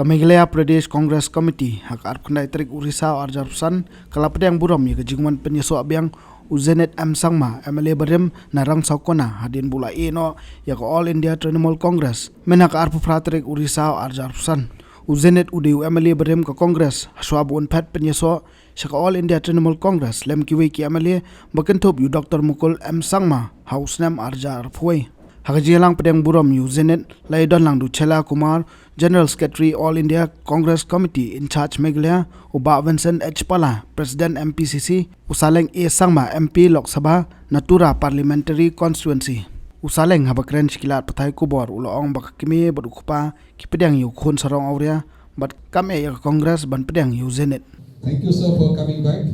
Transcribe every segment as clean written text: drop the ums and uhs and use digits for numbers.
Meghalaya Pradesh Congress Committee hak arpkandai tarik urisa arjarsan kala Pdiang buram ya kejingwan penyeso abiang Zenith sangma MLA barem narang saukona hadin bula eno ya All India Trinamool Congress menak arpu praterik urisa arjarsan Zenith udu MLA barem ke Congress haswab unpat penyeso Shaka All India Trinamool Congress lem kiwe ki MLA bakentop yu Dr. Mukul sangma haus nam arjar phuai Hakajilang Pdiang buram yu Zenith laidon lang du Chela Kumar General Secretary All India Congress Committee in charge Meghalaya Uba Vincent H. Pala President MPCC Usaleng A. Sangma MP Lok Sabha Natura Parliamentary Constituency Usaleng habakren shikilat patai kubor uloong bak Kmie badukupa ki Pdiang yu Khun Sarong-Awria bat Kmie ya Congress ban Pdiang yu Zenith. Thank you sir for coming back.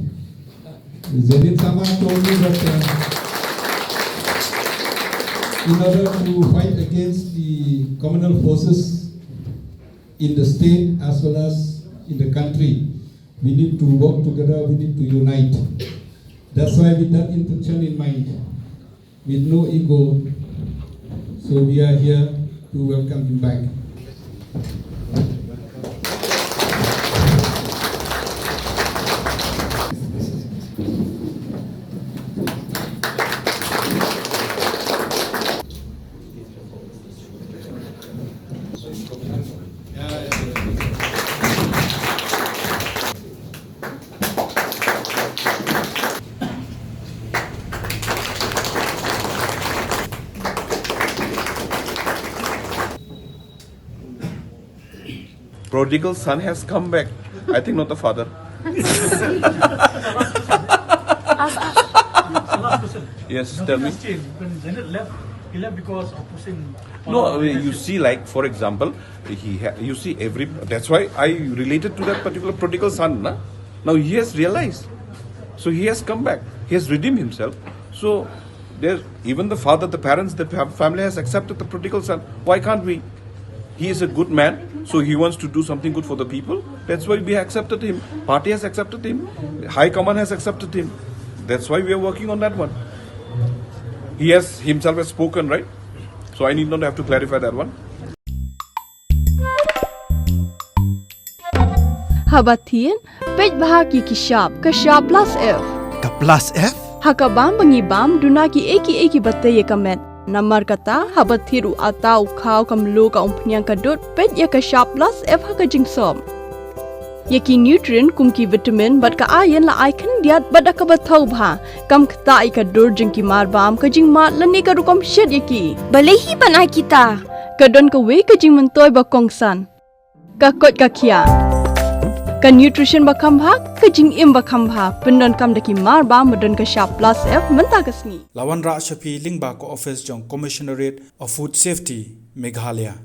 Zenith Sama told me that in order to fight against the communal forces in the state as well as in the country, we need to work together, we need to unite. That's why with that intention in mind, with no ego, so we are here to welcome him back. Prodigal son has come back. I think not the father. Yes, tell me. When Zenith left, he left because of pushing. No, you see, like for example, you see every. That's why I related to that particular prodigal son. Na? Now he has realized, so he has come back. He has redeemed himself. So there, even the father, the parents, the family has accepted the prodigal son. Why can't we? He is a good man, so he wants to do something good for the people. That's why we accepted him. Party has accepted him. High Command has accepted him. That's why we are working on that one. He has himself has spoken, right? So I need not have to clarify that one. Habatin, page bahagi kishab, kashab plus F. Ka plus F? Hakabam bangibam dunaki eki bataya kamet. Namar kata habat thiru atau kau kamlu ka umpnyang kadut pet ya ka sharp plus F ha ka jingsom. Yaki nutrient kum ki vitamin bat ka iron la ai kan diat bat ka bathau bha kam kta I ka dur jing ki mar bam ka jing mat lani ka rukom shed yaki. Balehi banai kita. Ka don ka we ka jing mentoy ba kongsan. Ka kot ka kia. Ka nutrition ba khambha ka jing im ba khambha pendon kam daki mar ba madon ka sharp plus F menta ka sngi Lawan Ra Shafi Lingba ko office jong Commissionerate of Food Safety Meghalaya.